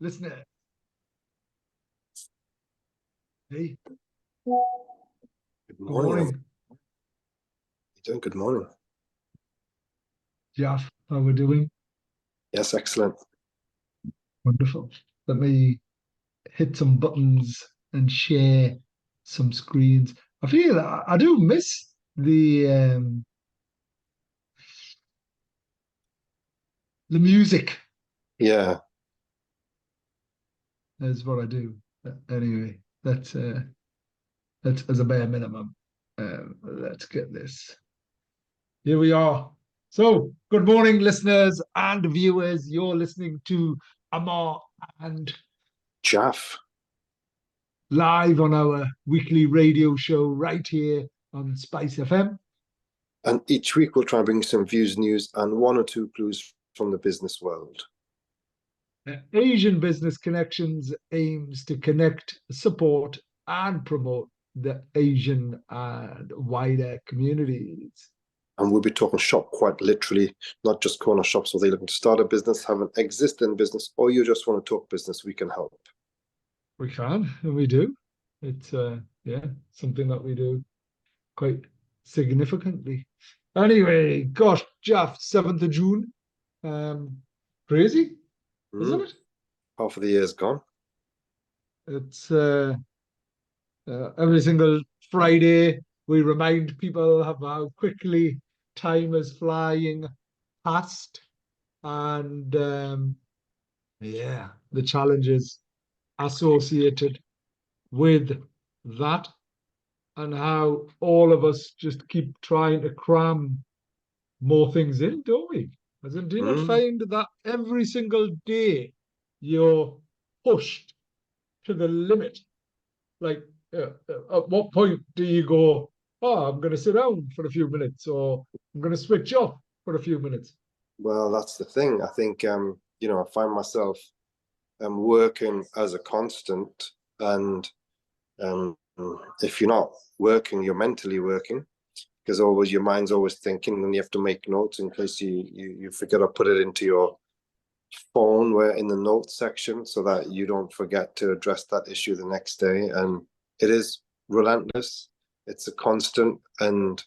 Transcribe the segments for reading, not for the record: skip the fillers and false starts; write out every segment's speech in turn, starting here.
Listener. Hey, Good good morning. morning, You doing? Good morning. Jalf. How we doing? Yes, excellent. Wonderful. Let me hit some buttons and share some screens. I feel I do miss the music. Yeah, Is what I do. Anyway, that's as a bare minimum. Let's get this. Here we are. So, good morning, listeners and viewers. You're listening to Ammar and Jalf. live on our weekly radio show right here on Spice FM. And each week we'll try and bring you some views, news, and one or two clues from the business world. Asian Business Connections aims to connect, support, and promote the Asian and wider communities. And we'll be talking shop quite literally, not just corner shops. Whether you're looking to start a business, have an existing business, or you just want to talk business, we can help. We can, and we do. It's something that we do quite significantly. Anyway, gosh, Jeff, 7th of June. Crazy, isn't it? Half of the year's gone. It's every single Friday we remind people of how quickly time is flying past, and the challenges associated with that, and how all of us just keep trying to cram more things in, don't we? As in, do you not find that every single day you're pushed to the limit? Like, at what point do you go, oh, I'm going to sit down for a few minutes, or I'm going to switch off for a few minutes? Well, that's the thing. I think, I find myself working as a constant, and if you're not working, you're mentally working, because always your mind's always thinking, and you have to make notes in case you forget or put it into your phone where in the notes section, so that you don't forget to address that issue the next day. And it is relentless, it's a constant, and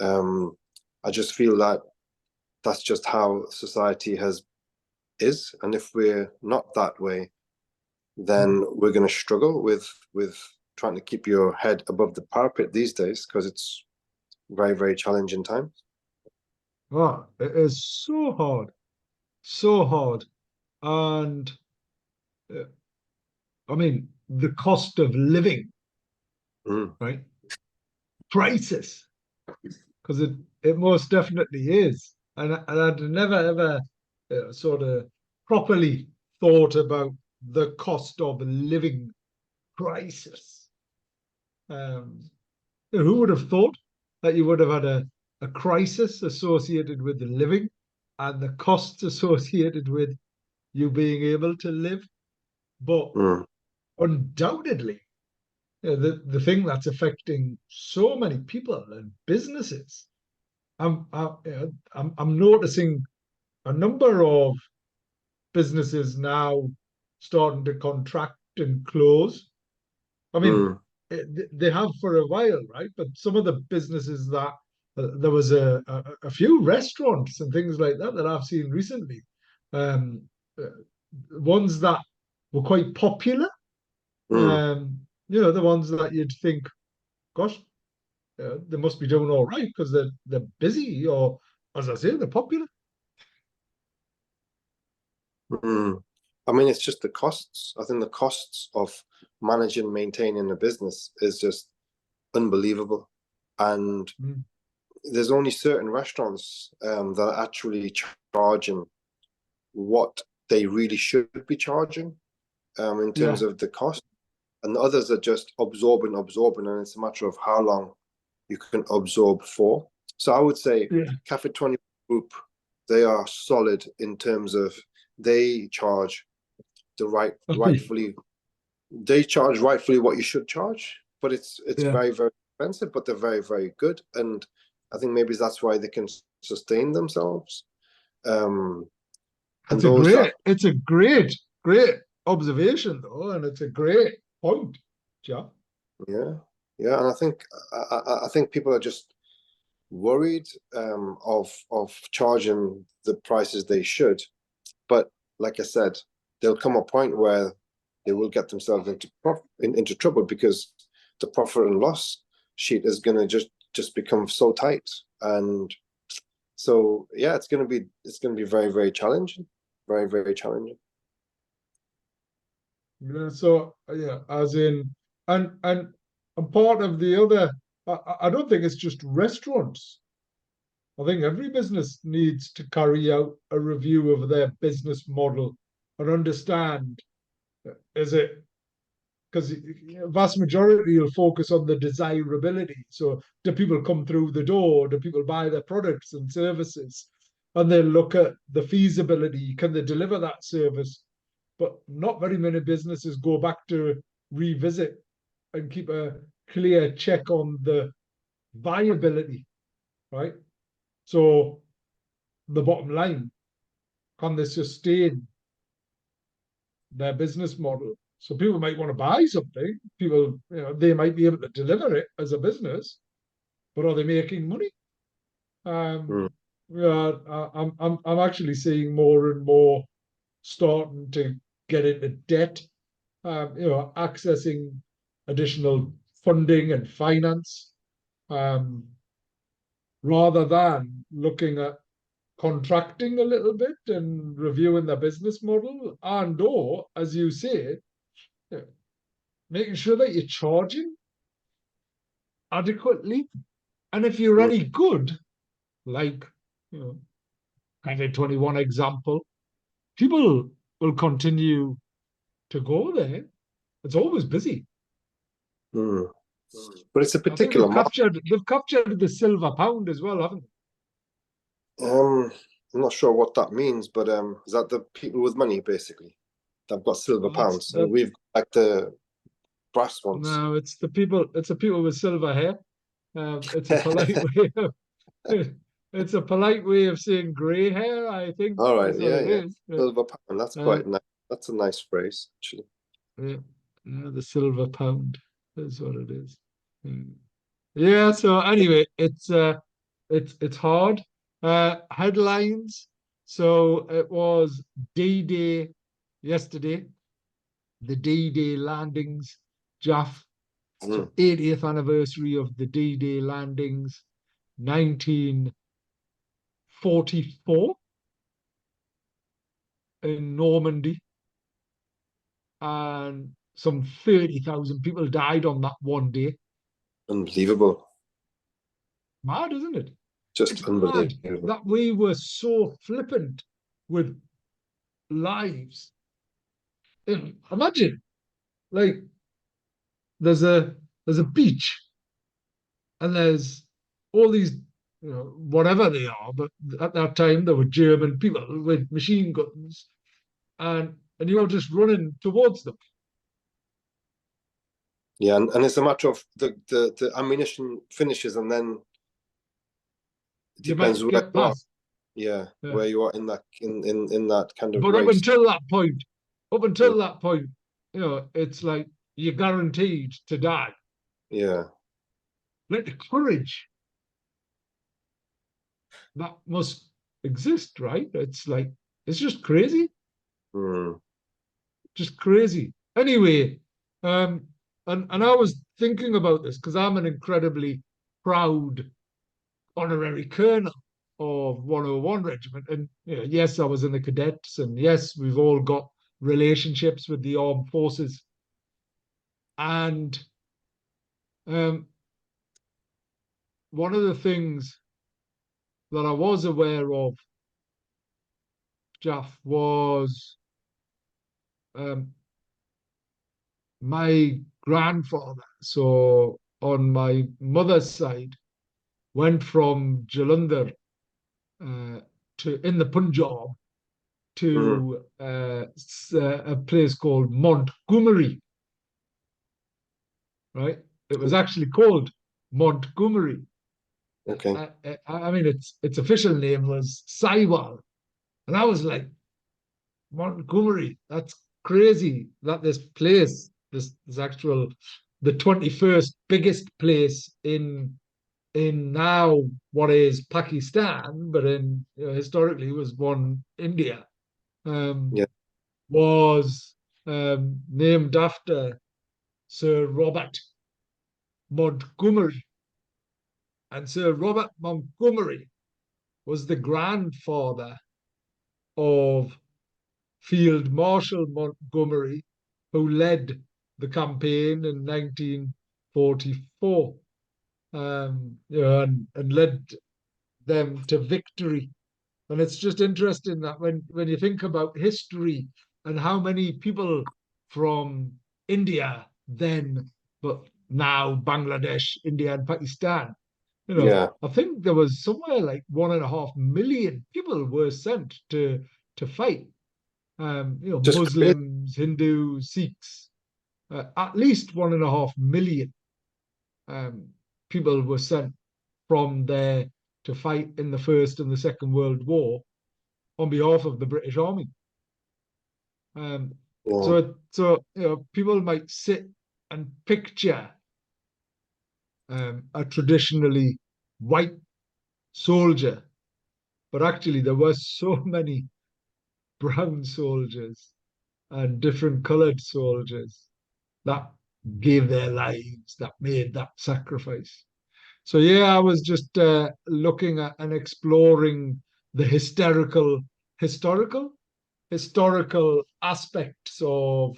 I just feel that that's just how society is, and if we're not that way, then we're going to struggle with trying to keep your head above the parapet these days, because it's very, very challenging times. Oh, it is so hard. And I mean, the cost of living, right? Crisis, because it most definitely is. And I'd never ever sort of properly thought about the cost of living crisis. Who would have thought that you would have had a crisis associated with the living and the costs associated with you being able to live? But undoubtedly, the thing that's affecting so many people and businesses, I'm noticing a number of businesses now starting to contract and close. I mean, they have for a while, right? But some of the businesses that there was a few restaurants and things like that that I've seen recently, um, ones that were quite popular. The ones that you'd think, gosh, they must be doing all right because they're busy, or as I say, they're popular. I mean, it's just the costs. I think the costs of managing, maintaining a business is just unbelievable. And there's only certain restaurants that are actually charging what they really should be charging in terms of the cost. And the others are just absorbing, and it's a matter of how long you can absorb for. So I would say Cafe 20 Group, they are solid in terms of they charge rightfully what you should charge, but it's very, very expensive, but they're very, very good. And I think maybe that's why they can sustain themselves. It's a great observation though, and it's a great point, Jeff. Yeah, yeah, and I think people are just worried of charging the prices they should, but like I said, there'll come a point where they will get themselves into trouble because the profit and loss sheet is going to just become so tight, and so yeah, it's going to be very, very challenging, very, very challenging. Yeah, so yeah, as in, and part of the other, I don't think it's just restaurants. I think every business needs to carry out a review of their business model and understand, is it, because vast majority will focus on the desirability. So do people come through the door? Do people buy their products and services? And then look at the feasibility. Can they deliver that service? But not very many businesses go back to revisit and keep a clear check on the viability, right? So the bottom line, can they sustain their business model? So people might want to buy something. People, they might be able to deliver it as a business, but are they making money? Mm, Yeah, I'm actually seeing more and more starting to get into debt. Accessing additional funding and finance, um, rather than looking at contracting a little bit and reviewing the business model, and or, as you say, making sure that you're charging adequately. And if you're mm, any good, like, you know, kind of 21 example, people will continue to go there. It's always busy. mm. But it's a I think particular market. they've captured the silver pound as well, haven't I'm not sure what that means, but is that the people with money basically? They've got silver they? That's pounds, and that. we've got like the brass ones. No, it's the people. It's the people with silver hair. It's a polite way of. It's a polite way of saying grey hair. I think All right, is what yeah, it yeah, is. silver pound. That's Uh, quite nice. That's a nice phrase, actually. yeah, yeah, the silver pound is what it is. Mm. Yeah. So anyway, it's hard. Headlines. So it was D-Day yesterday. The D-Day landings. Jaff. Mm, So 80th anniversary of the D-Day landings, 1944 in Normandy, and some 30,000 people died on that one day. unbelievable, Mad, isn't it? just It's mad unbelievable. that we were so flippant with lives. Imagine, like, there's a there's a beach and there's all these, whatever they are, but at that time there were German people with machine guns, and you're just running towards them. Yeah, and it's a matter of the ammunition finishes, and then it You depends might where get you are. past. Yeah, Yeah. where you are in that in that kind of But race. up Mm, until that point, it's like you're guaranteed to die. yeah. Like the courage that must exist, right? It's like it's Mm, just crazy. Anyway, um, and I was thinking about this because I'm an incredibly proud honorary colonel of 101 Regiment. And yes, I was in the cadets, and yes, we've all got relationships with the armed forces. And um, one of the things that I was aware of, Jaff, was um, my grandfather. So on my mother's side, went from Jalandhar uh, to in the Punjab mm, to a place called Montgomery, right? It was actually called Montgomery. okay. I mean, its official name was Saiwal, and I was like, Montgomery, that's crazy that this place, this actual, the 21st biggest place in now what is Pakistan, but in historically was one India, Yeah. was named after Sir Robert Montgomery. And Sir Robert Montgomery was the grandfather of Field Marshal Montgomery, who led the campaign in 1944, and led them to victory. And it's just interesting that when you think about history and how many people from India then, but now Bangladesh, India, and Pakistan, Yeah. I think there was somewhere like 1.5 million people were sent to fight. Just crazy. Muslims, Hindus, Sikhs, at least 1.5 million um, people were sent from there to fight in the First and the Second World War on behalf of the British Army. Um, Yeah. so people might sit and picture a traditionally white soldier, but actually there were so many brown soldiers and different colored soldiers that gave their lives, that made that sacrifice. So yeah, I was just looking at and exploring the historical historical aspects of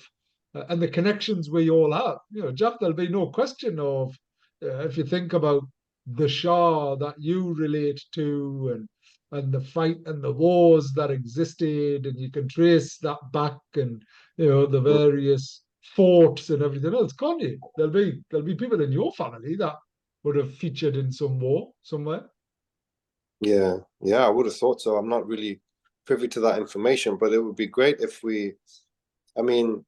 and the connections we all have. Jeff, there'll be no question of if you think about the Shah that you relate to, and the fight and the wars that existed, and you can trace that back, and the Mm. various forts and everything else, can't you? There'll be people in your family that would have featured in some war somewhere. Yeah. Yeah. I would have thought so. I'm not really privy to that information, but it would be great if we, I mean,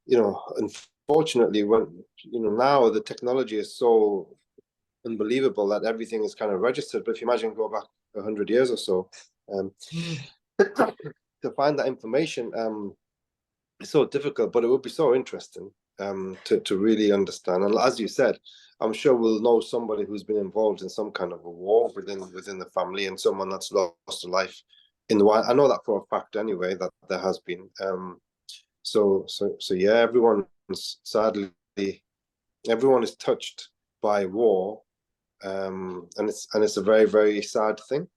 unfortunately, when, now the technology is so unbelievable that everything is kind of registered. But if you imagine go back 100 years or so, um, Mm. to find that information, it's so difficult, but it would be so interesting to really understand. And as you said, I'm sure we'll know somebody who's been involved in some kind of a war within the family, and someone that's lost a life in the wild. I know that for a fact anyway, that there has been. So yeah, sadly, everyone is touched by war, and it's a very, very sad thing.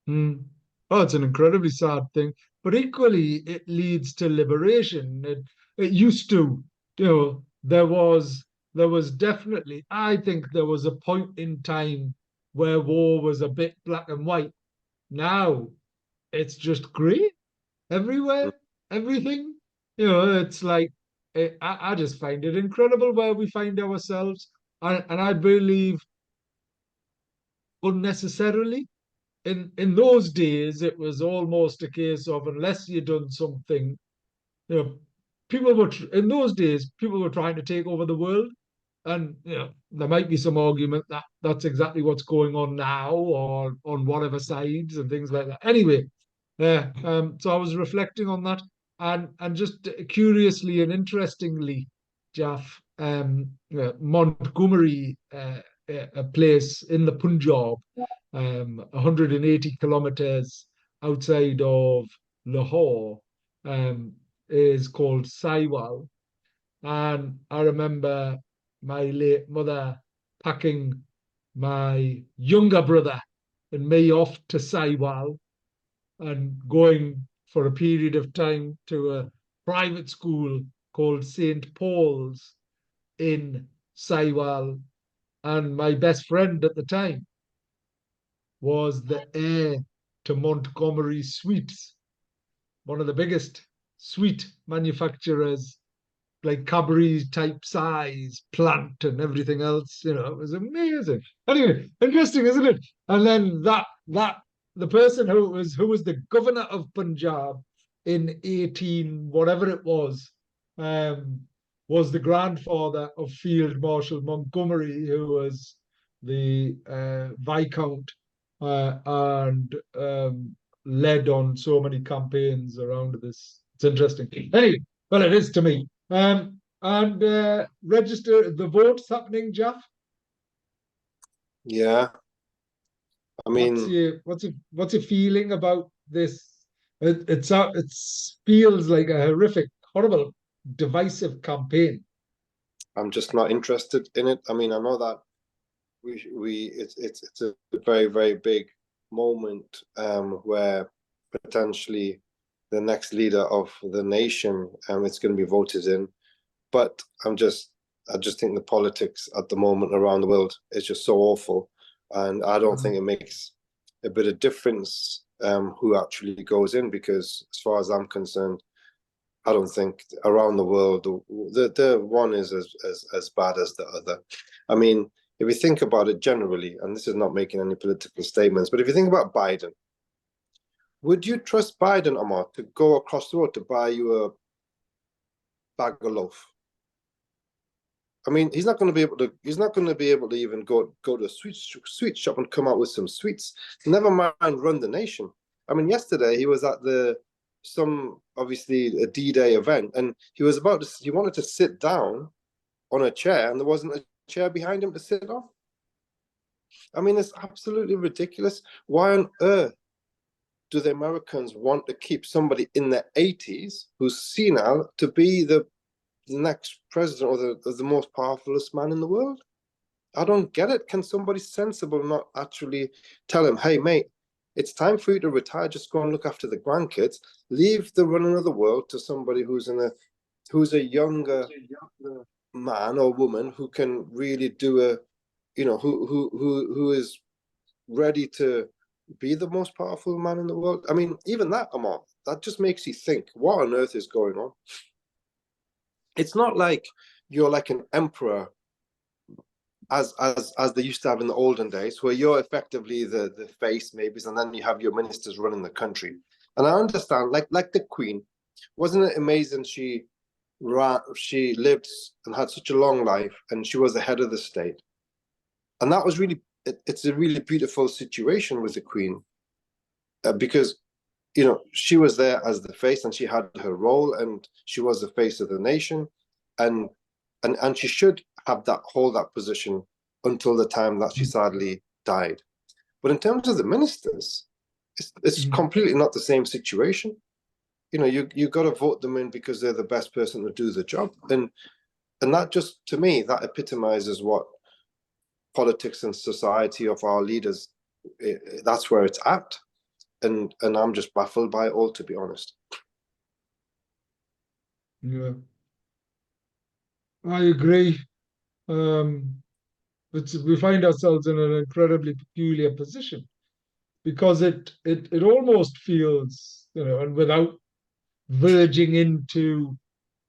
Mm. Oh, it's an incredibly sad thing, but equally it leads to liberation. It used to, there was definitely, I think there was a point in time where war was a bit black and white. Now it's just grey everywhere, everything. It's like I just find it incredible where we find ourselves, and I believe unnecessarily. In those days, it was almost a case of unless you'd done something, you know, in those days people were trying to take over the world, and there might be some argument that that's exactly what's going on now, or on whatever sides and things like that. Anyway, yeah. So I was reflecting on that, and just curiously and interestingly, Jaff, Montgomery, a place in the Punjab, 180 kilometers outside of Lahore, um, is called Saiwal. And I remember my late mother packing my younger brother and me off to Saiwal and going for a period of time to a private school called St. Paul's in Saiwal. And my best friend at the time was the heir to Montgomery Sweets, one of the biggest sweet manufacturers, like Cadbury type size plant and everything else. It was amazing. Anyway, interesting, isn't it? And then that the person who was the governor of Punjab in 18 whatever it um, was the grandfather of Field Marshal Montgomery, who was the Viscount, and led on so many campaigns around this. It's interesting. Anyway, well, it is to me. And register the votes happening, Jeff. Yeah, I mean, What's your feeling about this? It feels like a horrific, horrible, divisive campaign. I'm just not interested in it. I mean, I know that it's a very, very big moment where potentially the next leader of the nation it's going to be voted in. But I just think the politics at the moment around the world is just so awful, and I don't think it makes a bit of difference who actually goes in, because as far as I'm concerned, I don't think around the world the one is as bad as the other. I mean, if you think about it generally, and this is not making any political statements, but if you think about Biden, would you trust Biden, Ammar, to go across the road to buy you a bag of loaf? I mean, he's not going to be able to. He's not going to be able to even go to a sweet shop and come out with some sweets. Never mind run the nation. I mean, yesterday he was at some obviously a D-Day event, and he wanted to sit down on a chair, and there wasn't a chair behind him to sit on. I mean, it's absolutely ridiculous. Why on earth do the Americans want to keep somebody in their 80s who's senile to be the next president or the most powerfulest man in the world? I don't get it. Can somebody sensible not actually tell him, hey, mate, it's time for you to retire. Just go and look after the grandkids. Leave the running of the world to somebody who's a younger man or woman who can really do who is ready to be the most powerful man in the world. I mean, even that, Ammar, that just makes you think, what on earth is going on? It's not like you're like an emperor as they used to have in the olden days, where you're effectively the face, maybe, and then you have your ministers running the country. And I understand, like the Queen, wasn't it amazing? She lived and had such a long life, and she was the head of the state. And that was it's a really beautiful situation with the Queen, because she was there as the face, and she had her role, and she was the face of the nation, and she should hold that position until the time that she sadly died. But in terms of the ministers, it's completely not the same situation. You got to vote them in because they're the best person to do the job, and that, just to me, that epitomizes what politics and society of our leaders, that's where it's at. And I'm just baffled by it all, to be honest. Yeah, I agree. We find ourselves in an incredibly peculiar position because it almost feels, and without verging into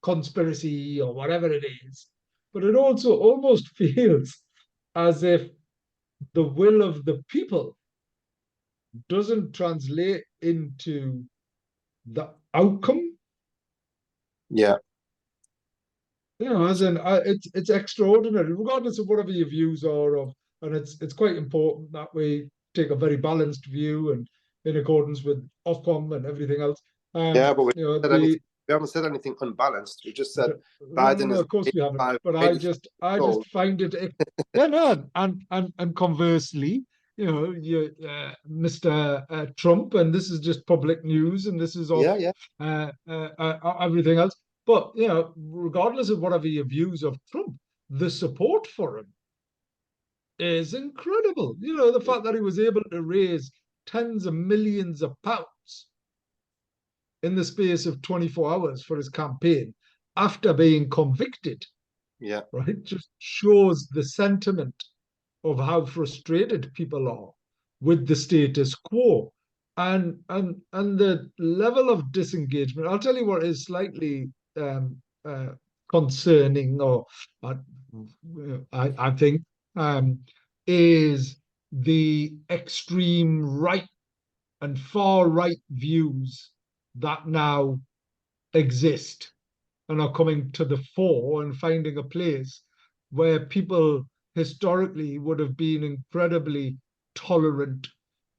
conspiracy or whatever it is, but it also almost feels as if the will of the people doesn't translate into the outcome. Yeah. As in, it's extraordinary, regardless of whatever your views are and it's quite important that we take a very balanced view and in accordance with Ofcom and everything else. Yeah, but The we haven't said anything unbalanced. We just said no, Biden no, is of course we haven't. 85, But I 85 just old. find it, yeah, no, and conversely, Mr. Trump, and this is just public news, and this is off Yeah, yeah. everything else. But regardless of whatever your views of Trump, the support for him is incredible. The Yeah. fact that he was able to raise tens of millions of pounds in the space of 24 hours for his campaign after being convicted, Yeah. right, just shows the sentiment of how frustrated people are with the status quo and the level of disengagement. I'll tell you what is slightly uh, concerning, or uh, I think, um, is the extreme right and far right views that now exist and are coming to the fore and finding a place where people historically would have been incredibly tolerant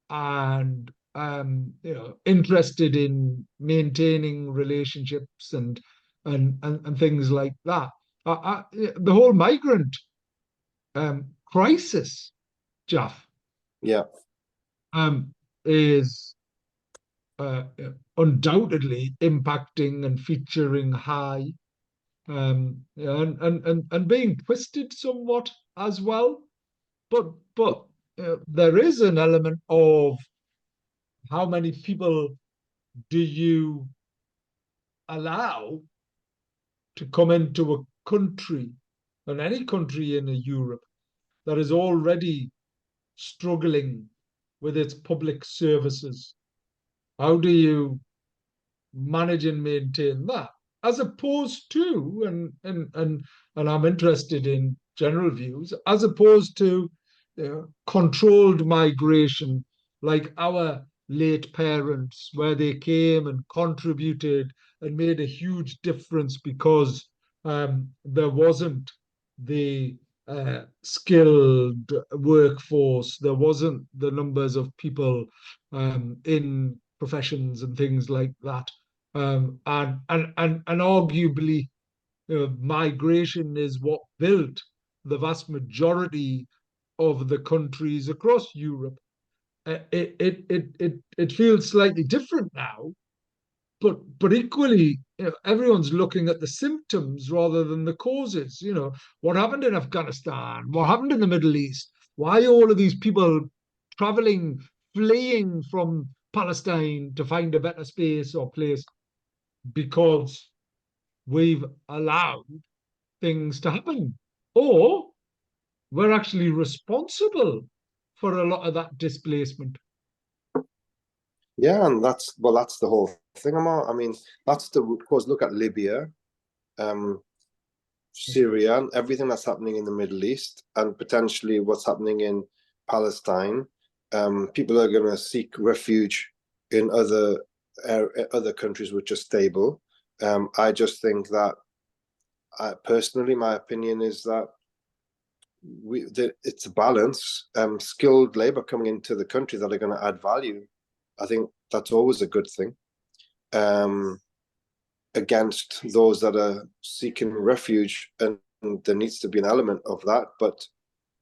and interested in maintaining relationships and things like that. The whole migrant crisis, Jeff, Yeah. um, is uh, undoubtedly impacting and featuring high, and being twisted somewhat as well. But there is an element of how many people do you allow to come into a country, and any country in Europe that is already struggling with its public services. How do you manage and maintain that? As opposed to, and I'm interested in general views, as opposed to controlled migration like our late parents, where they came and contributed and made a huge difference because there wasn't the skilled workforce, there wasn't the numbers of people in professions and things like that. And arguably, migration is what built the vast majority of the countries across Europe. It feels slightly different now, but equally, everyone's looking at the symptoms rather than the causes. What happened in Afghanistan? What happened in the Middle East? Why all of these people traveling, fleeing from Palestine to find a better space or place? Because we've allowed things to happen, or we're actually responsible for a lot of that displacement. Yeah, and that's the whole thing, Amar. I mean, that's the root cause. Look at Libya, um, Syria, and everything that's happening in the Middle East, and potentially what's happening in Palestine. People are going to seek refuge in other countries which are stable. I just think that, personally, my opinion is that it's a balance. Skilled labor coming into the country that are going to add value. I think that's always a good thing. Against those that are seeking refuge, and there needs to be an element of that. But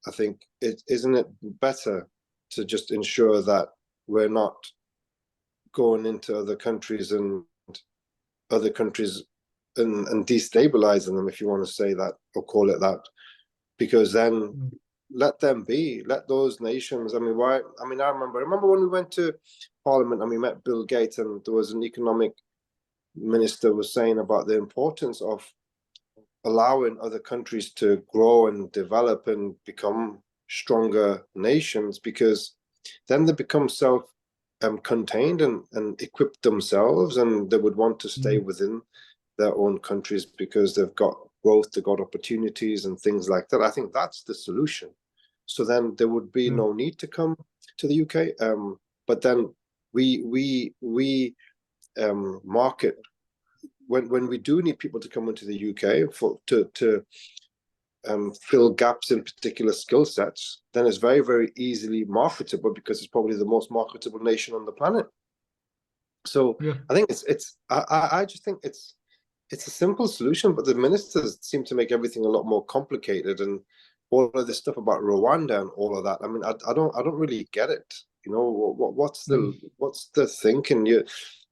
I think isn't it better to just ensure that we're not going into other countries and destabilizing them, if you want to say that or call it that, because then let them be, let those nations. I mean, why? I mean, I remember when we went to Parliament and we met Bill Gates, and there was an economic minister was saying about the importance of allowing other countries to grow and develop and become stronger nations, because then they become self-contained and equip themselves, and they would want to stay within their own countries because they've got growth, they've got opportunities and things like that. I think that's the solution. So then there would be no need to come to the UK. But then we market when we do need people to come into the UK to fill gaps in particular skill sets, then it's very, very easily marketable, because it's probably the most marketable nation on the planet. So I think I just think it's a simple solution, but the ministers seem to make everything a lot more complicated, and all of this stuff about Rwanda and all of that. I mean, I don't really get it. What's the thinking?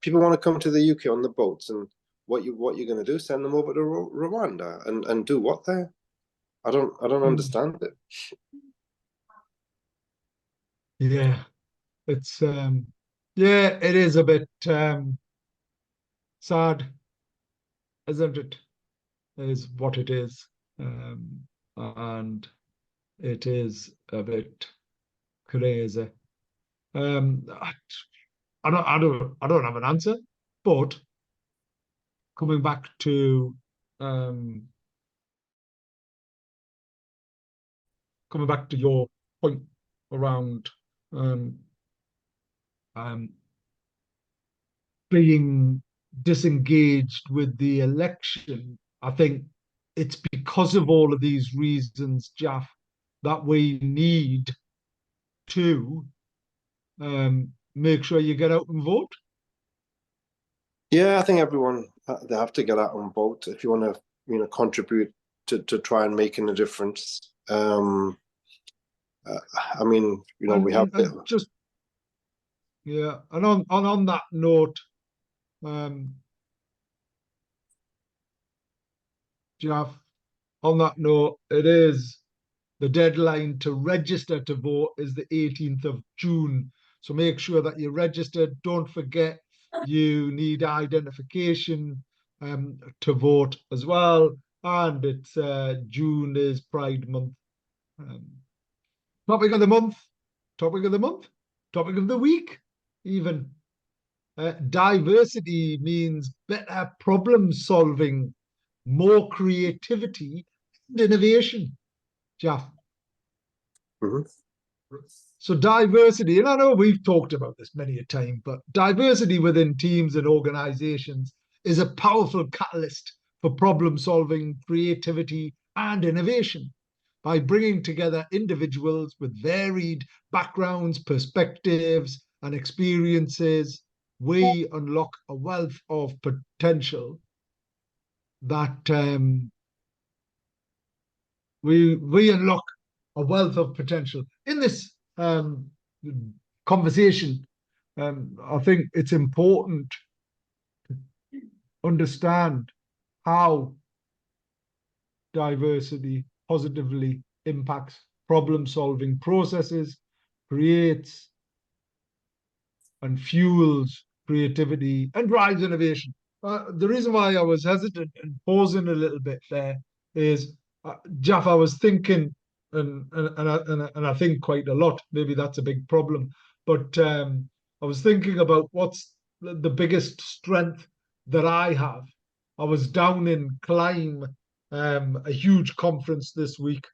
People want to come to the UK on the boats, and what you're going to do? Send them over to Rwanda and do what there? I don't understand it. Yeah, it's it is a bit sad, isn't it? Is what it is, and it is a bit crazy. I don't have an answer, but coming back to um, your point around um, um, being disengaged with the election, I think it's because of all of these reasons, Jaff, that we need to make sure you get out and vote? Yeah, I think everyone they have to get out on boat if you want to, contribute to try and making a difference. Uh, I mean, we have And just yeah, and on that note, um, Jeff, on that note, it is the deadline to register to vote is the 18th of June. So make sure that you're registered. Don't forget you need identification to vote as well. And it's June is Pride Month. Um, topic of the month, topic of the month, topic of the week, even. Diversity means better problem solving, more creativity, and innovation. Jeff. Mhm. So diversity, and I know we've talked about this many a time, but diversity within teams and organizations is a powerful catalyst for problem solving, creativity, and innovation. By bringing together individuals with varied backgrounds, perspectives, and experiences, we unlock a wealth of potential that we unlock a wealth of potential in this conversation. I think it's important to understand how diversity positively impacts problem solving processes, creates and fuels creativity and drives innovation. The reason why I was hesitant and pausing a little bit there is, Jeff, I was thinking, and I think quite a lot. Maybe that's a big problem, but I was thinking about what's the biggest strength that I have. I was down in Clyde, a huge conference this week,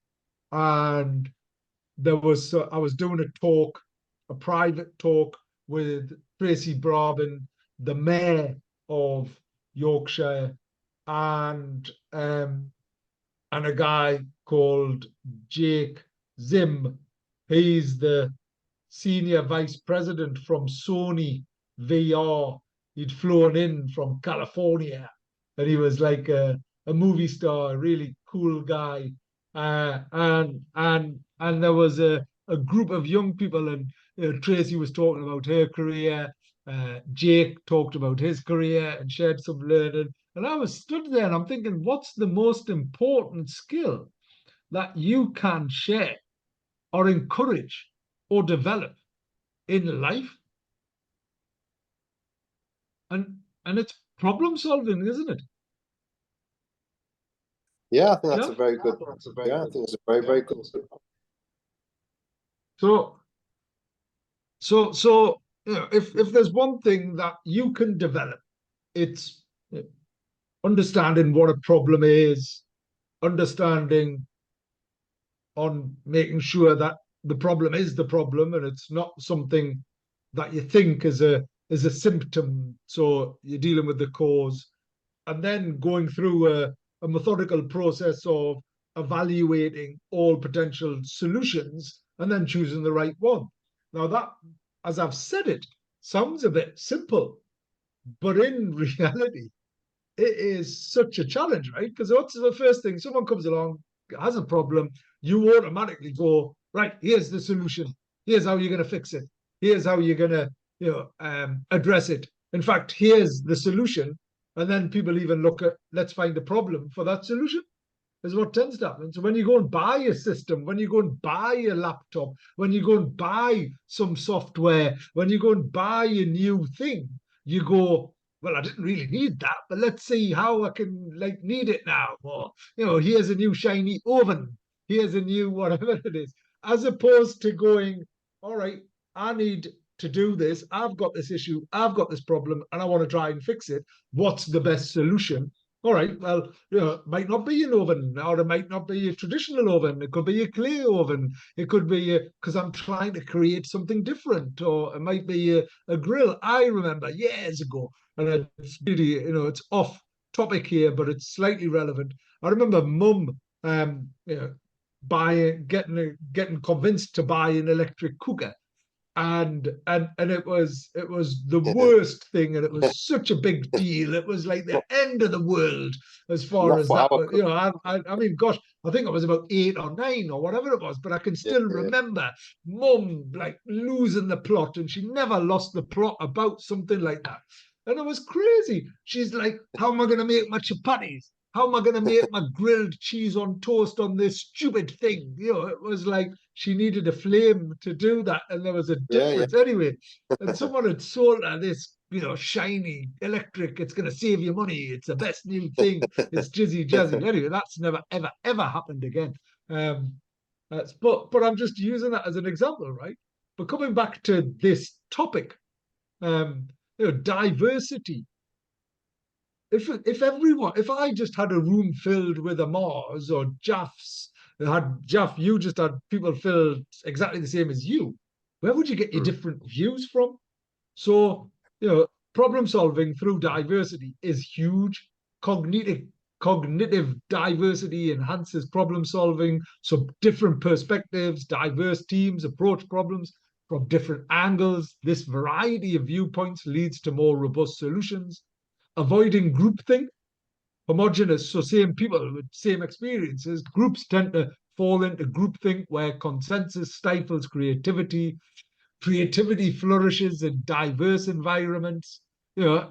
and I was doing a talk, a private talk with Tracy Brabin, the mayor of Yorkshire, and um, and a guy called Jake Zim. He's the senior vice president from Sony VR. He'd flown in from California, and he was like a movie star, a really cool guy. And there was a group of young people, and Tracy was talking about her career. Jake talked about his career and shared some learning. And I was stood there and I'm thinking, what's the most important skill that you can share or encourage or develop in life? And it's problem solving, isn't it, Yeah, I think that's a Jeff? very good. Yeah, I think it's a very, very good. So so if there's one thing that you can develop, it's understanding what a problem is, understanding on making sure that the problem is the problem and it's not something that you think is a symptom. So you're dealing with the cause, and then going through a methodical process of evaluating all potential solutions and then choosing the right one. Now that, as I've said it, sounds a bit simple, but in reality, it is such a challenge, right? Because what's the first thing? Someone comes along, has a problem, you automatically go, right, here's the solution. Here's how you're going to fix it. Here's how you're going to, address it. In fact, here's the solution. And then people even look at, let's find a problem for that solution, is what tends to happen. So when you go and buy a system, when you go and buy a laptop, when you go and buy some software, when you go and buy a new thing, you go, well, I didn't really need that, but let's see how I can like need it now. Or, here's a new shiny oven. Here's a new whatever it is. As opposed to going, all right, I need to do this. I've got this issue. I've got this problem and I want to try and fix it. What's the best solution? All right, well, it might not be an oven, or it might not be a traditional oven. It could be a clay oven. It could be because I'm trying to create something different, or it might be a grill. I remember years ago, and it's really, it's off topic here, but it's slightly relevant. I remember Mum, buying, getting convinced to buy an electric cooker, and it was the worst thing, and it was such a big deal. It was like the end of the world as far Not as for that our was. I mean, gosh, I think I was about 8 or 9 or whatever it was, but I can yeah, still yeah, remember Mum like losing the plot, and she never lost the plot about something like that. And it was crazy. She's like, "How am I going to make my chapatis? How am I going to make my grilled cheese on toast on this stupid thing?" It was like she needed a flame to do that, and there was a yeah, yeah. difference anyway. And someone had sold her this, shiny electric. It's going to save you money. It's the best new thing. It's jizzy jazzy. Anyway, that's never ever ever happened again. Um, but I'm just using that as an example, right? But coming back to this topic, um, diversity. If I just had a room filled with Ammars or Jaffs, Jaff, you just had people filled exactly the same as you, where would you get your Mm. different views from? So, problem solving through diversity is huge. Cognitive cognitive diversity enhances problem solving. So different perspectives, diverse teams approach problems from different angles. This variety of viewpoints leads to more robust solutions. Avoiding groupthink, homogenous, so same people with same experiences, groups tend to fall into groupthink where consensus stifles creativity. Creativity flourishes in diverse environments.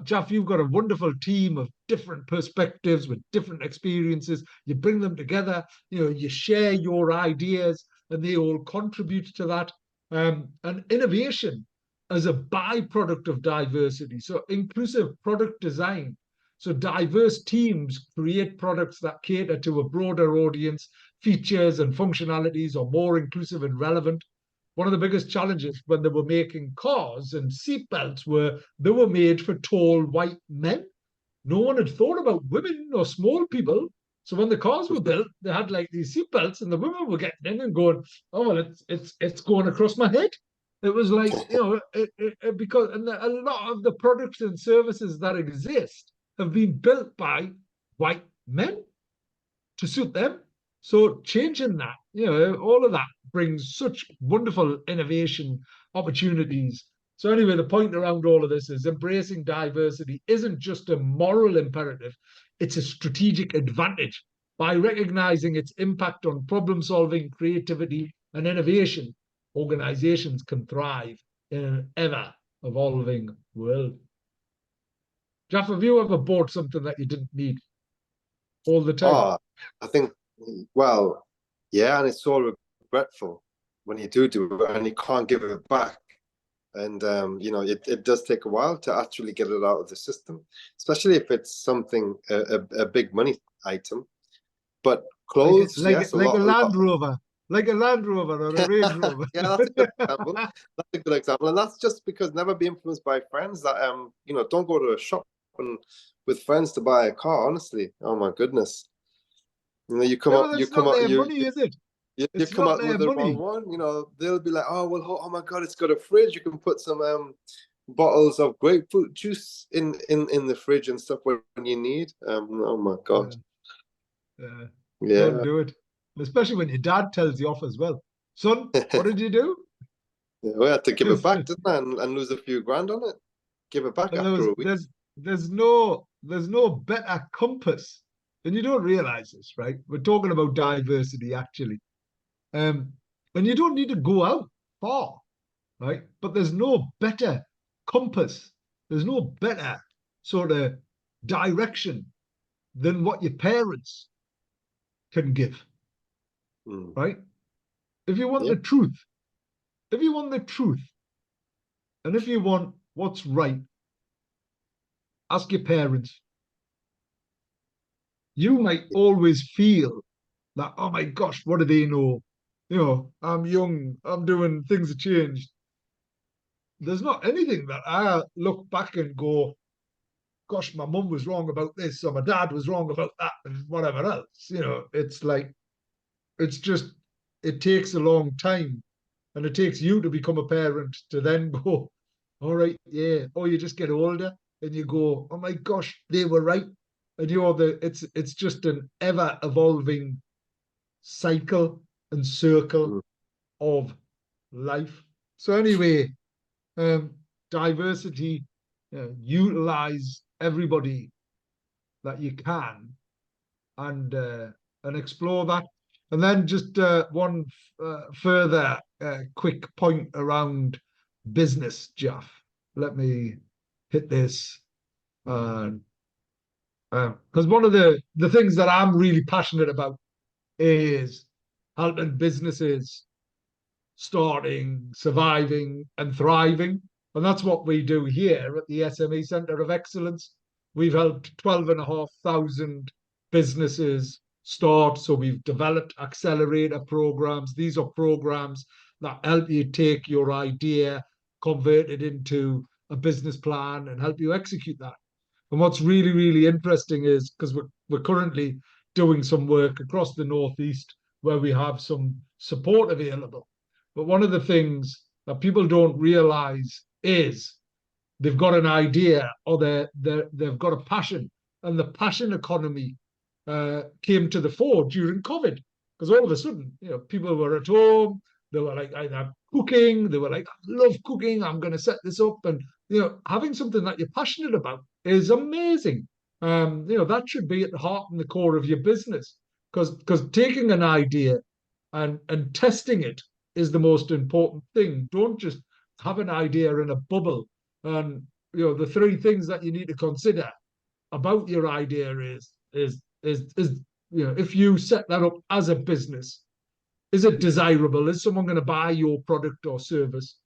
Jeff, you've got a wonderful team of different perspectives with different experiences. You bring them together, you share your ideas, and they all contribute to that. And innovation as a byproduct of diversity. So, inclusive product design. So, diverse teams create products that cater to a broader audience. Features and functionalities are more inclusive and relevant. One of the biggest challenges when they were making cars and seatbelts were they were made for tall white men. No one had thought about women or small people. So when the cars were built, they had like these seatbelts, and the women were getting in and going, "Oh well, it's going across my head." It was like, because a lot of the products and services that exist have been built by white men to suit them. So changing that, all of that brings such wonderful innovation opportunities. So anyway, the point around all of this is embracing diversity isn't just a moral imperative, it's a strategic advantage. By recognizing its impact on problem solving, creativity, and innovation, organizations can thrive in an ever evolving world. Jeff, have you ever bought something that you didn't need all the time? Oh, I think, well, yeah, and it's so regretful when you do it and you can't give it back. And it does take a while to actually get it out of the system, especially if it's something a big money item. But like a, clothes, like yes, a like a lot, a Land lot. Rover, like a Land Rover or a Range Rover. Yeah, that's a good example. That's a good example, and that's just because never be influenced by friends. That don't go to a shop and with friends to buy a car. Honestly, oh my goodness, you come Yeah, up, but you that's come not up, their you money, is it? you It's come not out with their the wrong money. one. They'll be like, oh well, oh my god, it's got a fridge. You can put some bottles of grapefruit juice in the fridge and stuff when you need. Oh my god, Yeah, yeah. Don't yeah. do it. Especially when your dad tells you off as well. Son, what did you do? Yeah, we had to give it Just back, didn't I? And lose a few grand on it. Give it back and after a week. there's no better compass. And you don't realize this, right? We're talking about diversity actually. Um, and you don't need to go out far, right? But there's no better compass. There's no better sort of direction than what your parents can give, Mm. right? If you want Yeah. the truth, if you want the truth, and if you want what's right, ask your parents. You might always feel that, oh my gosh, what do they know? I'm young, I'm doing things have changed. There's not anything that I look back and go, gosh, my mum was wrong about this, or my dad was wrong about that, and whatever else. It's like, it's just, it takes a long time. And it takes you to become a parent to then go, all right, yeah. Or you just get older and you go, oh my gosh, they were right. And it's just an ever evolving cycle and circle Mm. of life. So anyway, diversity, utilize everybody that you can, and explore that. And then just one further quick point around business, Jeff. Let me hit this. Because one of the things that I'm really passionate about is helping businesses starting, surviving, and thriving. And that's what we do here at the SME Centre of Excellence. We've helped 12,500 businesses start. So we've developed accelerator programs. These are programs that help you take your idea, convert it into a business plan, and help you execute that. And what's really, really interesting is because we're currently doing some work across the Northeast where we have some support available. But one of the things that people don't realize is they've got an idea, or they've got a passion, and the passion economy came to the fore during COVID, because all of a sudden, people were at home, they were like either cooking, they were like, I love cooking, I'm going to set this up, and having something that you're passionate about is amazing. That should be at the heart and the core of your business, because taking an idea and testing it is the most important thing. Don't just have an idea in a bubble. And the three things that you need to consider about your idea is if you set that up as a business, is it desirable? Is someone going to buy your product or service?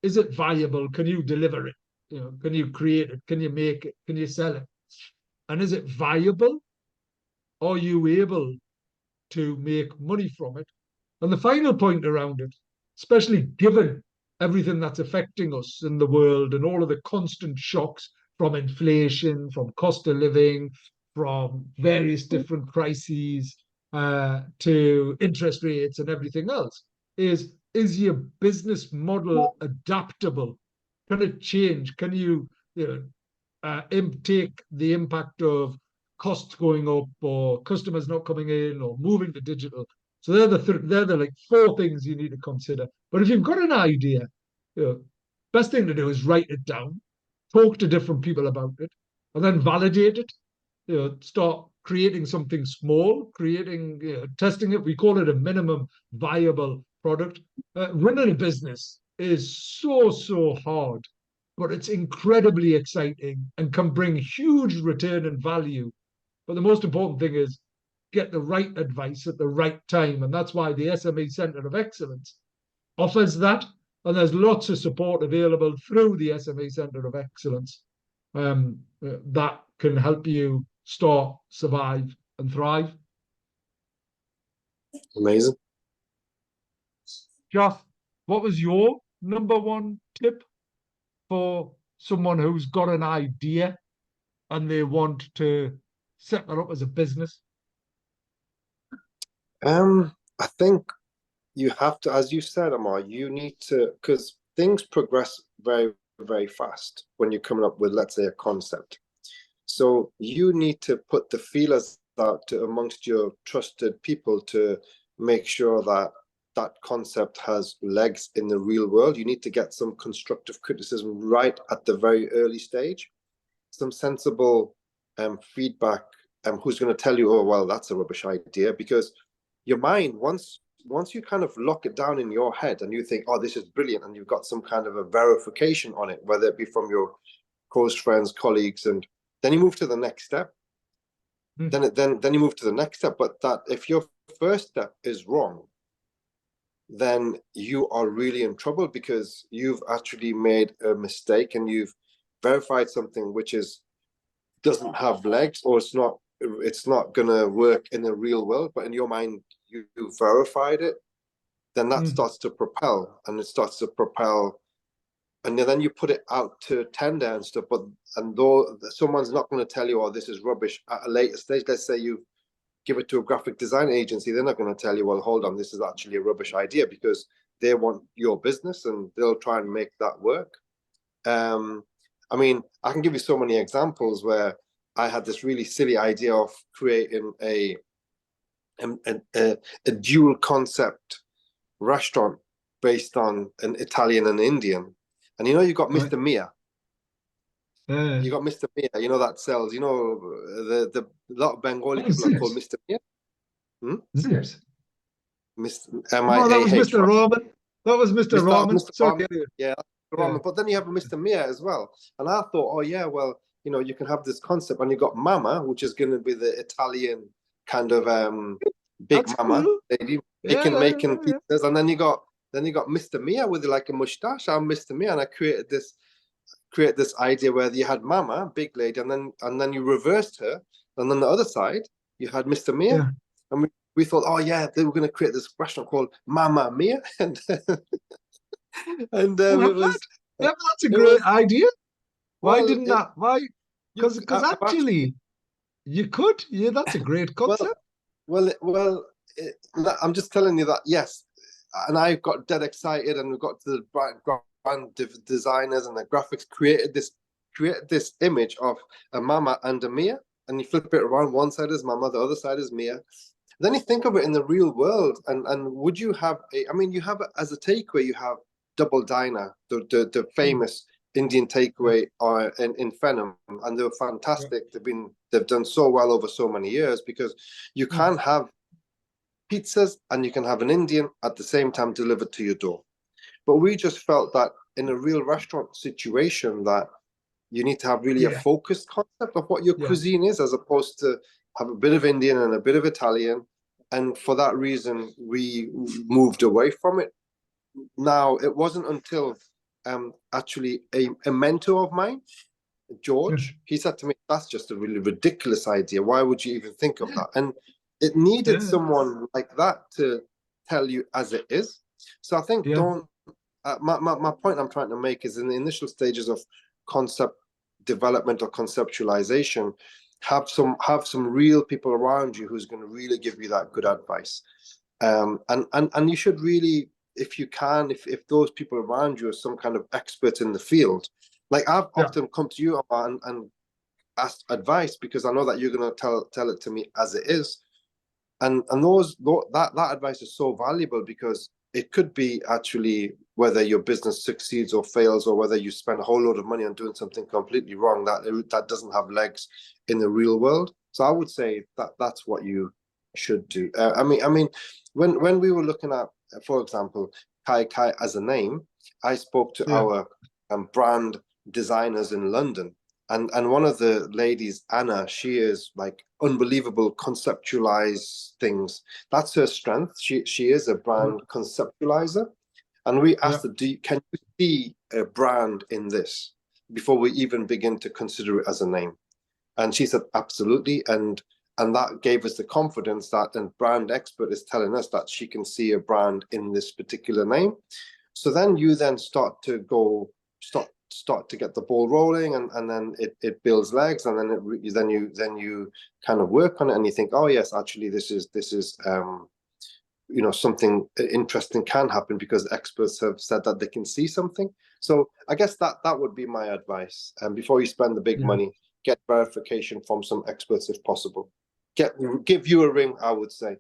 Is it viable? Can you deliver it? Can you create it? Can you make it? Can you sell it? And is it viable? Are you able to make money from it? And the final point around it, especially given everything that's affecting us in the world and all of the constant shocks from inflation, from cost of living, from various different crises, to interest rates and everything else, is your business model adaptable? Can it change? Can you, take the impact of costs going up, or customers not coming in, or moving to digital? So they're the like four things you need to consider. But if you've got an idea, best thing to do is write it down, talk to different people about it, and then validate it. Start creating something small, testing it. We call it a minimum viable product. Running a business is so hard, but it's incredibly exciting and can bring huge return and value. But the most important thing is get the right advice at the right time. And that's why the SME Centre of Excellence offers that. And there's lots of support available through the SME Centre of Excellence that can help you start, survive, and thrive. Amazing. Jeff, what was your number one tip for someone who's got an idea and they want to set that up as a business? I think you have to, as you said, Ammar, you need to, because things progress very, very fast when you're coming up with, let's say, a concept. So you need to put the feelers out to amongst your trusted people to make sure that that concept has legs in the real world. You need to get some constructive criticism right at the very early stage, some sensible feedback. Who's going to tell you, oh, well, that's a rubbish idea? Because your mind, once you kind of lock it down in your head and you think, oh, this is brilliant, and you've got some kind of a verification on it, whether it be from your close friends, colleagues, and then you move to the next step. Then you move to the next step. But that if your first step is wrong, then you are really in trouble, because you've actually made a mistake and you've verified something which doesn't have legs, or it's not gonna work in the real world, but in your mind you verified it. Then that starts to propel, and and then you put it out to tender and stuff. And though someone's not going to tell you, oh, this is rubbish at a later stage. Let's say you give it to a graphic design agency, they're not going to tell you, well, hold on, this is actually a rubbish idea, because they want your business and they'll try and make that work. I mean, I can give you so many examples where I had this really silly idea of creating a dual concept restaurant based on an Italian and Indian. And you know, you got Right. Mr. Mia. Uh, You got Mr. Mia, you know, that sells, you know, the a lot of Bengali oh, people are called Zips. Mr. Mia. Hmm? Zips. Mr. No, that was Miah, Mr. right? Rahman. That was Mr. Rahman. Mr. Sorry. Ramen. Yeah, Mr. Yeah. Ramen. But then you have a Mr. Mia as well. And I thought, oh yeah, well, you know, you can have this concept, and you got Mama, which is going to be the Italian kind of big That's mama cool. lady Yeah, making yeah, pizzas, and then you got Mr. Mia with like a mustache. I'm Mr. Mia, and I create this idea where you had Mama, big lady, and then you reversed her, and then the other side you had Mr. Mia, yeah. and we thought, oh yeah, they were going to create this restaurant called Mama Mia, and Oh, it have that. was Yeah, but that's a it great was idea. Why well didn't it that? Why? you Because I've actually actually, you could. Yeah, that's a great well concept. it, I'm just telling you that yes, and I got dead excited, and we got to the brand designers and the graphics created this image of a Mama and a Mia, and you flip it around. One side is Mama, the other side is Mia. Then you think of it in the real world, and would you have I mean, you have as a takeaway, you have Double Diner, the Mm, famous Indian yeah, takeaway in Fenham, and they're yeah, fantastic. They've done so well over so many years because you mm, can't have pizzas and you can have an Indian at the same time delivered to your door. But we just felt that in a real restaurant situation that you need to have really a yeah, focused concept of what your yeah, cuisine is, as opposed to have a bit of Indian and a bit of Italian. And for that reason, we moved away from it. Now, it wasn't until actually a mentor of mine, George, he said to me, that's just a really ridiculous idea. Why would you even think of yeah, that? And it needed yeah, someone like that to tell you as it is. So I think yeah, don't my point I'm trying to make is in the initial stages of concept development or conceptualization, have some real people around you who's going to really give you that good advice. And you should really, if you can, if those people around you are some kind of expert in the field, like I've yeah, often come to you and asked advice because I know that you're going to tell it to me as it is, and that advice is so valuable because it could be actually whether your business succeeds or fails, or whether you spend a whole load of money on doing something completely wrong that doesn't have legs in the real world. So I would say that that's what you should do. I mean, when we were looking at, for example, Kai Kai as a name, I spoke to yeah, our brand designers in London, and one of the ladies, Anna, she is like unbelievable conceptualize things. That's her strength. She is a yeah, brand conceptualizer. And we yeah, asked her, can you see a brand in this before we even begin to consider it as a name? And she said, absolutely. And that gave us the confidence that the brand expert is telling us that she can see a brand in this particular name. So then you then start to get the ball rolling, and then it builds legs, and then then you kind of work on it, and you think, oh yes, actually this is you know, something interesting can happen because experts have said that they can see something. So I guess that would be my advice. And before you spend the big yeah. money, get verification from some experts if possible. Give you a ring, I would say.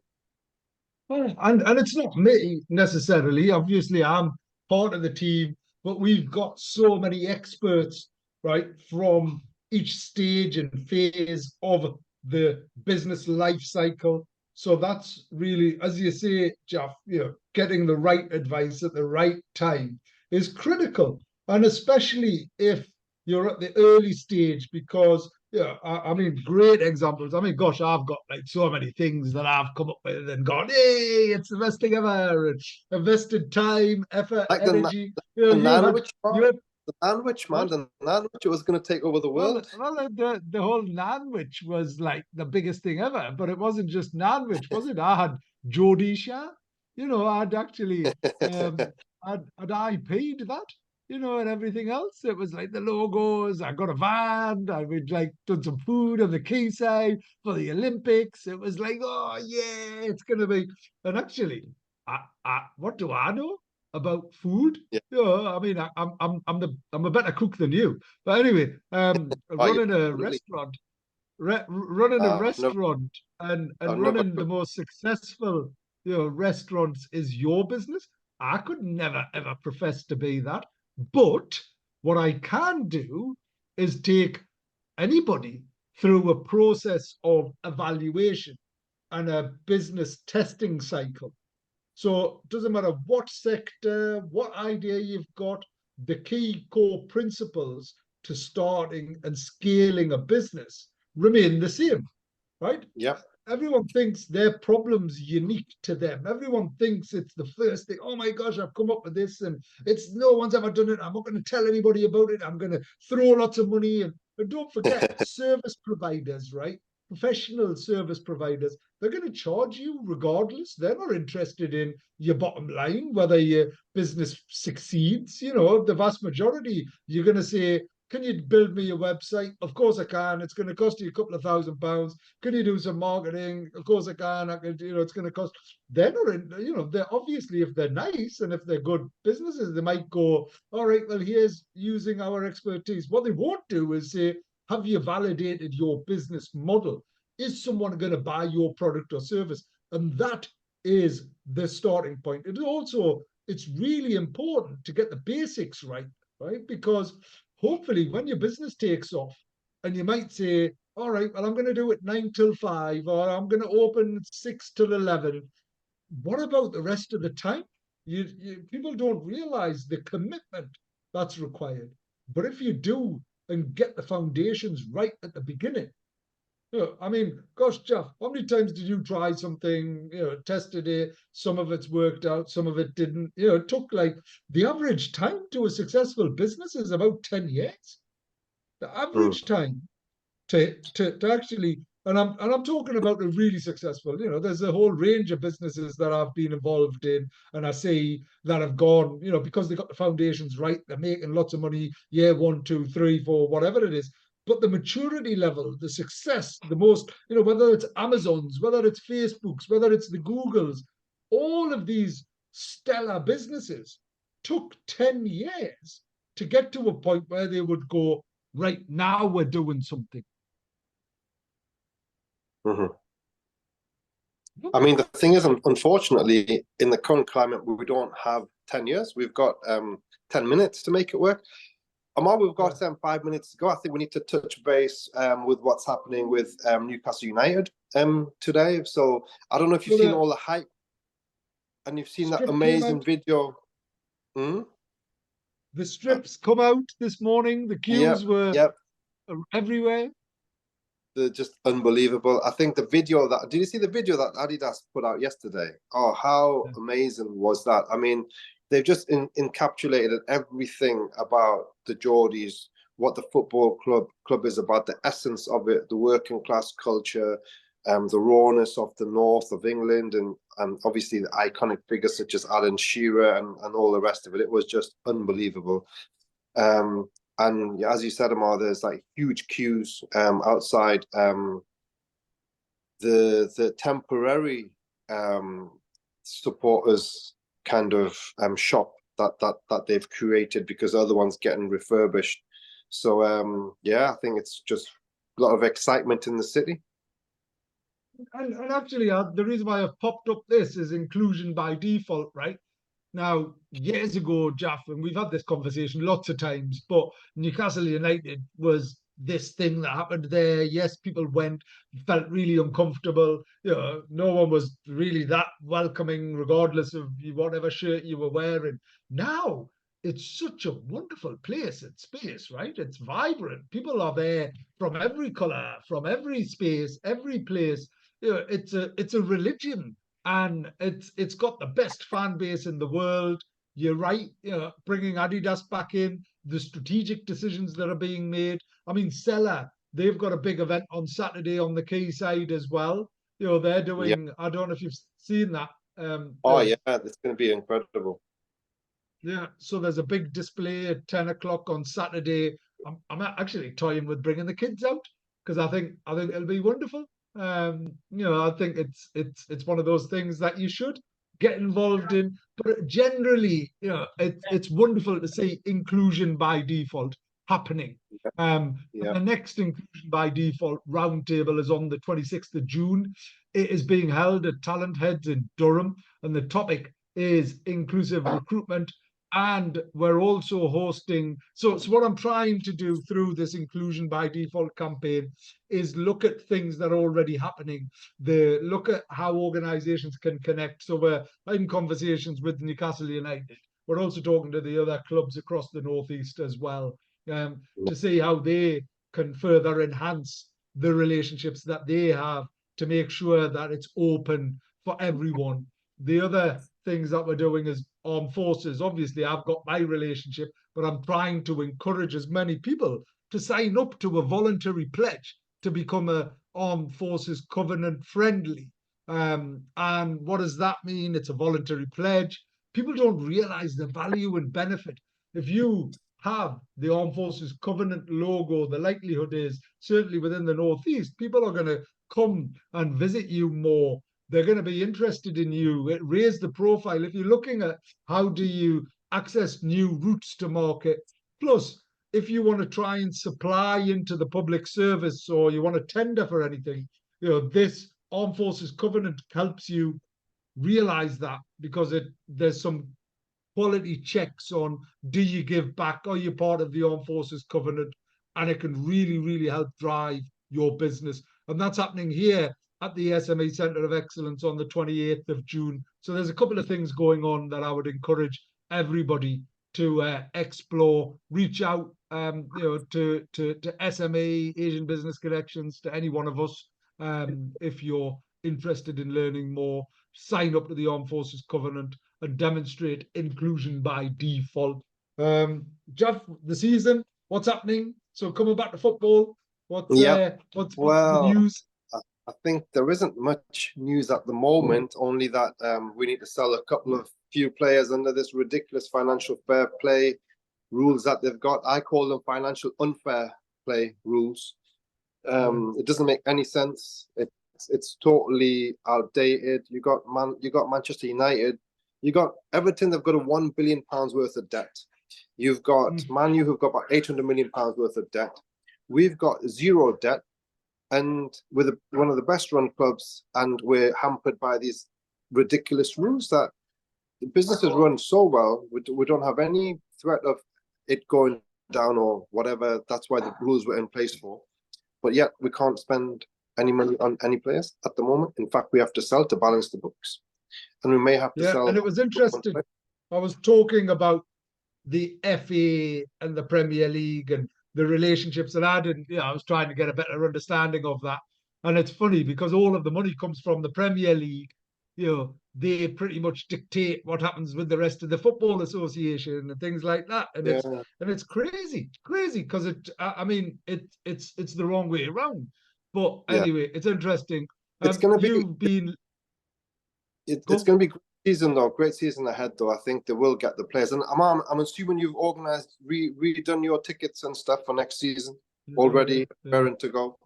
Well, and it's not me necessarily. Obviously, I'm part of the team, but we've got so many experts, right, from each stage and phase of the business life cycle. So that's really, as you say, Jeff, getting the right advice at the right time is critical. And especially if you're at the early stage, because yeah, I mean, great examples. I mean, gosh, I've got like so many things that I've come up with and gone, hey, it's the best thing ever. And invested time, effort, Like energy. the You had Nanwich man, you had man, what? the Nanwich was going to take over the Well, world. the whole Nanwich was like the biggest thing ever, but it wasn't just Nanwich, was it? I had Jodisha, I'd actually I'd IP'd that, and everything else. It was like the logos. I got a van. I would like done some food on the quayside for the Olympics. It was like, oh yeah, it's gonna be. And actually, what do I know about food? Yeah. I mean, I'm a better cook than you. But anyway, Oh, yeah, running a absolutely. restaurant, running a I've never, restaurant, and I've never running the cooked. most successful, restaurants is your business. I could never ever profess to be that, but What I can do is take anybody through a process of evaluation and a business testing cycle. So it doesn't matter what sector, what idea you've got, the key core principles to starting and scaling a business remain the same, right? Yeah. Everyone thinks their problem's unique to them. Everyone thinks it's the first thing. Oh my gosh, I've come up with this, and it's no one's ever done it. I'm not going to tell anybody about it. I'm going to throw lots of money in. But don't forget, service providers, right? Professional service providers, they're going to charge you regardless. They're not interested in your bottom line, whether your business succeeds. You know, the vast majority, you're going to say, can you build me a website? Of course I can. It's going to cost you a couple of £1,000. Can you do some marketing? Of course I can. I can, it's going to cost. They're not, they're obviously, if they're nice and if they're good businesses, they might go, all right, well, here's using our expertise. What they won't do is say, have you validated your business model? Is someone going to buy your product or service? And that is the starting point. It's really important to get the basics right, right? Because hopefully when your business takes off and you might say, all right, well, I'm going to do it 9 till 5, or I'm going to open 6 till 11. What about the rest of the time? People don't realize the commitment that's required. But if you do and get the foundations right at the beginning, I mean, gosh, Jeff, how many times did you try something, tested it? Some of it's worked out, some of it didn't. It took like the average time to a successful business is about 10 years. The Mm. average time to actually, and I'm talking about the really successful. There's a whole range of businesses that I've been involved in, and I see that have gone, because they got the foundations right, they're making lots of money, year 1, 2, 3, 4, whatever it is. But the maturity level, the success, the most, whether it's Amazon's, whether it's Facebook's, whether it's the Googles, all of these stellar businesses took 10 years to get to a point where they would go, right, now we're doing something. Mm-hmm. I mean, the thing is, unfortunately, in the current climate, we don't have 10 years. We've got 10 minutes to make it work. Ammar, we've got 5 minutes to go. I think we need to touch base with what's happening with Newcastle United today. So I don't know if you've seen all the hype and you've seen that amazing video. The strips come out this morning. The queues were everywhere. They're just unbelievable. I think did you see the video that Adidas put out yesterday? Oh, how amazing was that? I mean, they've just encapsulated everything about the Geordies, what the football club is about, the essence of it, the working class culture, the rawness of the north of England, and obviously the iconic figures such as Alan Shearer and all the rest of it. It was just unbelievable. And as you said, Ammar, there's like huge queues outside the temporary supporters kind of shop that they've created, because the other one's getting refurbished. So I think it's just a lot of excitement in the city. And actually, the reason why I've popped up this is inclusion by default, right? Now, years ago, Jaff, and we've had this conversation lots of times, but Newcastle United was this thing that happened there. Yes, people went, felt really uncomfortable. No one was really that welcoming, regardless of whatever shirt you were wearing. Now, it's such a wonderful place and space, right? It's vibrant. People are there from every color, from every space, every place. It's a religion, and it's got the best fan base in the world. You're right, bringing Adidas back in, the strategic decisions that are being made. I mean, Seller, they've got a big event on Saturday on the quayside as well. They're doing. I don't know if you've seen that. It's going to be incredible. Yeah, so there's a big display at 10 o'clock on Saturday. I'm actually toying with bringing the kids out, because I think it'll be wonderful. I think it's one of those things that you should get involved in. But generally, it's wonderful to see inclusion by default happening. And the next inclusion by default roundtable is on the 26th of June. It is being held at Talent Heads in Durham, and the topic is inclusive recruitment. And we're also hosting. So what I'm trying to do through this inclusion by default campaign is look at things that are already happening. Look at how organizations can connect. So we're in conversations with Newcastle United. We're also talking to the other clubs across the Northeast as well, to see how they can further enhance the relationships that they have to make sure that it's open for everyone. The other things that we're doing as armed forces, obviously, I've got my relationship, but I'm trying to encourage as many people to sign up to a voluntary pledge to become a armed forces covenant friendly. And what does that mean? It's a voluntary pledge. People don't realize the value and benefit. If you have the Armed Forces Covenant logo, the likelihood is, certainly within the Northeast, people are going to come and visit you more. They're going to be interested in you. It raise the profile. If you're looking at how do you access new routes to market, plus if you want to try and supply into the public service or you want to tender for anything, this Armed Forces Covenant helps you realize that, because there's some quality checks on, do you give back? Are you part of the Armed Forces Covenant? And it can really, really help drive your business. And that's happening here at the SME Centre of Excellence on the 28th of June. So there's a couple of things going on that I would encourage everybody to explore, reach out, to SME, Asian Business Connections, to any one of us. If you're interested in learning more, sign up to the Armed Forces Covenant and demonstrate inclusion by default. Jeff, the season, what's happening? So coming back to football, what's Yep. what's the Well, news? I think there isn't much news at the moment, only that we need to sell a couple of few players under this ridiculous financial fair play rules that they've got. I call them financial unfair play rules. It doesn't make any sense. It's totally outdated. You got Manchester United, you got Everton. They've got a £1 billion worth of debt. You've got Man U, who've got about £800 million worth of debt. We've got zero debt, and we're one of the best run clubs, and we're hampered by these ridiculous rules that the business is run so well. We don't have any threat of it going down or whatever. That's why the rules were in place for. But yet we can't spend any money on any players at the moment. In fact, we have to sell to balance the books, and we may have to sell. And it was interesting. I was talking about the FA and the Premier League and the relationships that I didn't. I was trying to get a better understanding of that. And it's funny because all of the money comes from the Premier League. They pretty much dictate what happens with the rest of the Football Association and things like that. And it's crazy because it's the wrong way around. But anyway, it's interesting. It's going to You've been. It's going to be great season though. Great season ahead though. I think they will get the players. And I'm assuming you've organised, redone your tickets and stuff for next season already, preparing to go.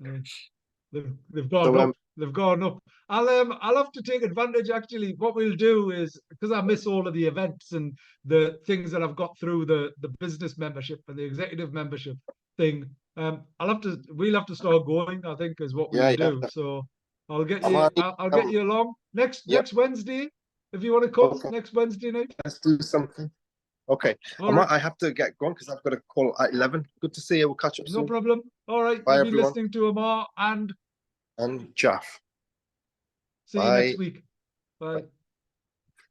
They've gone up. They've gone up. I'll have to take advantage. Actually, what we'll do is, because I miss all of the events and the things that I've got through the business membership and the executive membership thing. We'll have to start going, I think, is what we'll do. So I'll get you. I'll get you along next Wednesday if you want to come next Wednesday night. Let's do something. Okay. I have to get going because I've got a call at 11. Good to see you. We'll catch up soon. No problem. All right. Bye, You'll everyone. be listening to Ammar and Jalf. See you next week. Bye.